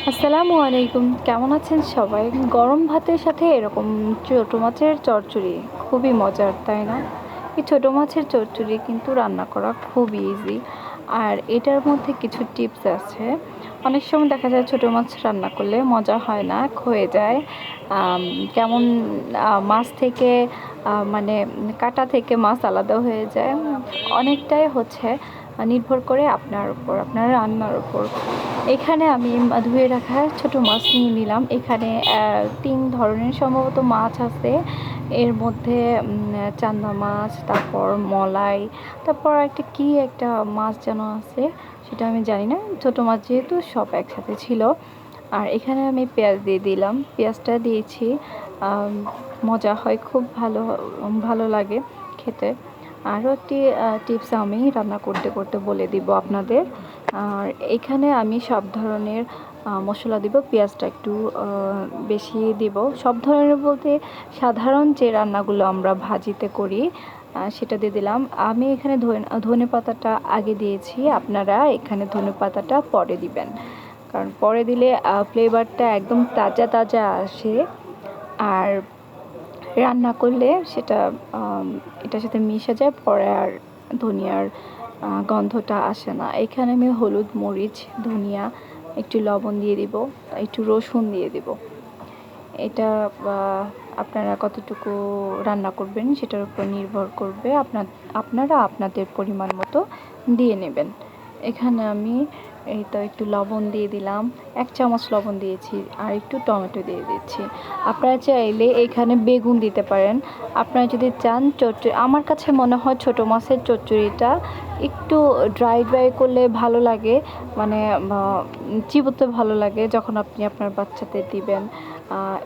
আসসালামু আলাইকুম, কেমন আছেন সবাই? গরম ভাতের সাথে এরকম ছোটো মাছের চচ্চড়ি খুবই মজার, তাই না? এই ছোটো মাছের চচ্চড়ি কিন্তু রান্না করা খুব ইজি। আর এটার মধ্যে কিছু টিপস আছে। অনেক সময় দেখা যায় ছোটো মাছ রান্না করলে মজা হয় না, ক্ষয়ে যায়। আম, কেমন মাছ থেকে মানে কাটা থেকে মাছ আলাদা হয়ে যায়। অনেকটাই হচ্ছে নির্ভর করে আপনার উপর, আপনার রান্নার উপর। এখানে আমি ধুয়ে রাখা ছোটো মাছ নিয়ে নিলাম। এখানে 3 ধরনের সম্ভবত মাছ আছে। এর মধ্যে চান্দা মাছ, তারপর মলাই, তারপর একটা মাছ যেন আছে, সেটা আমি জানি না। ছোটো মাছ যেহেতু সব একসাথে ছিল। আর এখানে আমি পেঁয়াজ দিয়ে দিলাম, পেঁয়াজটা দিয়েছি। আম, মজা হয়, খুব ভালো ভালো লাগে খেতে। আরও একটি টিপস আমি রান্না করতে করতে বলে দিব আপনাদের। আর এখানে আমি সব ধরনের মশলা দিব, পেঁয়াজটা একটু বেশি দিব। সব ধরনের বলতে সাধারণ যে রান্নাগুলো আমরা ভাজিতে করি সেটা দিয়ে দিলাম। আমি এখানে ধনে পাতাটা আগে দিয়েছি, আপনারা এখানে ধনে পাতাটা পরে দিবেন, কারণ পরে দিলে ফ্লেভারটা একদম তাজা তাজা আসে। আর রান্না করলে সেটা এটার সাথে মিশে যায়, পরে আর ধনিয়ার গন্ধটা আসে না। এখানে আমি হলুদ, মরিচ, ধনিয়া, একটু লবণ দিয়ে দিব, একটু রসুন দিয়ে দিব। এটা আপনারা কতটুকু রান্না করবেন সেটার উপর নির্ভর করবে। আপনারা আপনাদের পরিমাণ মতো দিয়ে নেবেন। এখানে আমি এই তো একটু লবণ দিয়ে দিলাম, 1 চামচ লবণ দিয়েছি, আর একটু টমেটো দিয়ে দিচ্ছি। আপনারা চাইলে এখানে বেগুন দিতে পারেন। আপনারা যদি চান চচ্চড়ি, আমার কাছে মনে হয় ছোটো মাছের চচ্চড়িটা একটু ড্রাই ড্রাই করলে ভালো লাগে, মানে চিবোতে ভালো লাগে যখন আপনি আপনার বাচ্চাদের দিবেন।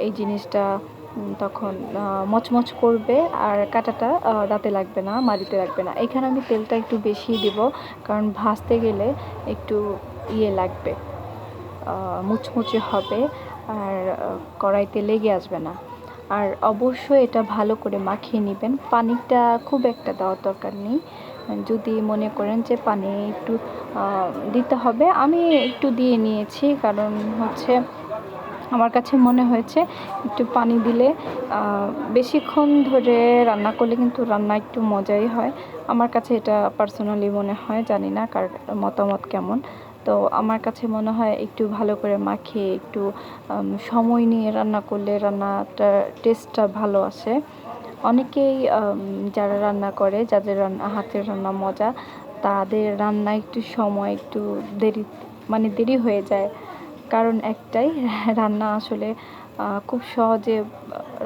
এই জিনিসটা তখন মচমচ করবে, আর কাঁটাটা দাঁতে লাগবে না, মাড়িতে লাগবে না। এখানে আমি তেলটা একটু বেশি দিব, কারণ ভাজতে গেলে একটু লাগবে, মুচমুচে হবে, আর কড়াইতে লেগে আসবে না। আর অবশ্যই এটা ভালো করে মাখিয়ে নেবেন। পানিটা খুব একটা দেওয়ার দরকার নেই। যদি মনে করেন যে পানি একটু দিতে হবে, আমি একটু দিয়ে নিয়েছি, কারণ হচ্ছে আমার কাছে মনে হয়েছে একটু পানি দিলে বেশিক্ষণ ধরে রান্না করলে কিন্তু রান্না একটু মজাই হয়। আমার কাছে এটা পার্সোনালি মনে হয়, জানি না কার মতামত কেমন। তো আমার কাছে মনে হয় একটু ভালো করে মাখিয়ে একটু সময় নিয়ে রান্না করলে রান্নাটার টেস্টটা ভালো আসে। অনেকেই যারা রান্না করে, যাদের হাতের রান্না মজা, তাদের রান্না একটু সময় একটু দেরি, মানে দেরি হয়ে যায়। কারণ একটাই, রান্না আসলে খুব সহজে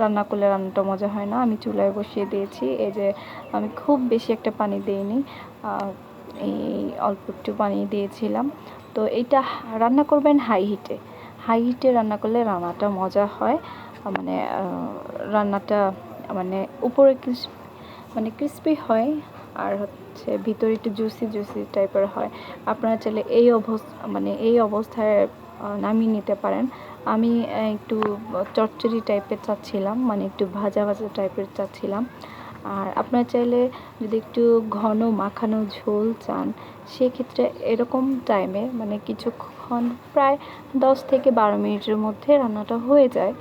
রান্না করলে রান্নাটা মজা হয় না। আমি চুলায় বসিয়ে দিয়েছি, এই যে আমি খুব বেশি একটা পানি দিইনি, এই অল্প একটু পানি দিয়েছিলাম। তো এইটা রান্না করবেন হাই হিটে। হাই হিটে রান্না করলে রান্নাটা মজা হয়, মানে রান্নাটা মানে উপরে ক্রিস্পি হয়, আর হচ্ছে ভিতরে একটু জুসি জুসি টাইপের হয়। আপনারা চাইলে এই অবস্থায় নামিয়ে নিতে পারেন। আমি একটু চচ্চড়ি টাইপের চাচ্ছিলাম, মানে একটু ভাজা ভাজা টাইপের চাচ্ছিলাম। আর আপনারা চাইলে যদি একটু ঘন মাখানো ঝোল চান, সেক্ষেত্রে এরকম টাইমে মানে কিছুক্ষণ, প্রায় 10 থেকে 12 মিনিটের মধ্যে রান্নাটা হয়ে যায়।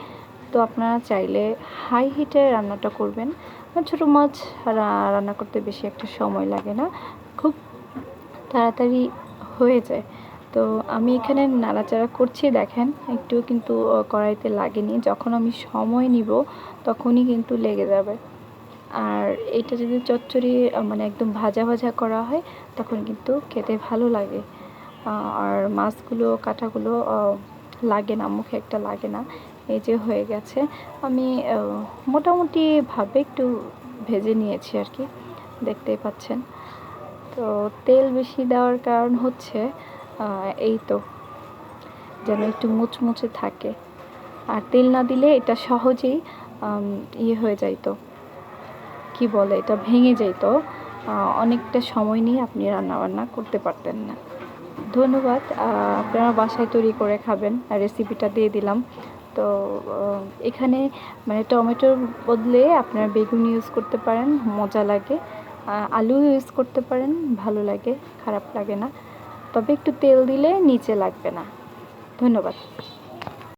তো আপনারা চাইলে হাই হিটে রান্নাটা করবেন। ছোটো মাছ রান্না করতে বেশি একটা সময় লাগে না, খুব তাড়াতাড়ি হয়ে যায়। তো আমি এখানে নাড়াচাড়া করছি, দেখেন একটু কিন্তু কড়াইতে লাগেনি। যখন আমি সময় নিব তখনই কিন্তু লেগে যাবে। আর এটা যদি চচ্চড়ি মানে একদম ভাজা ভাজা করা হয়, তখন কিন্তু খেতে ভালো লাগে। আর মাছগুলো কাঁটাগুলো লাগে না, মুখে একটা লাগে না। এই যে হয়ে গেছে। আমি মোটামুটিভাবে একটু ভেজে নিয়েছি আর কি, দেখতেই পাচ্ছেন। তো তেল বেশি দেওয়ার কারণ হচ্ছে এই তো, যেন একটু মুচমুচে থাকে। আর তেল না দিলে এটা সহজেই হয়ে যাইতো, কি বলে, এটা ভেঙে যাইতো। অনেকটা সময় নিয়ে আপনি রান্নাবান্না করতে পারতেন না। ধন্যবাদ। আপনারা বাসায় তৈরি করে খাবেন, রেসিপিটা দিয়ে দিলাম। তো এখানে মানে টমেটোর বদলে আপনারা বেগুন ইউজ করতে পারেন, মজা লাগে। আলু ইউজ করতে পারেন, ভালো লাগে, খারাপ লাগে না। তবে একটু তেল দিলে নিচে লাগবে না। ধন্যবাদ।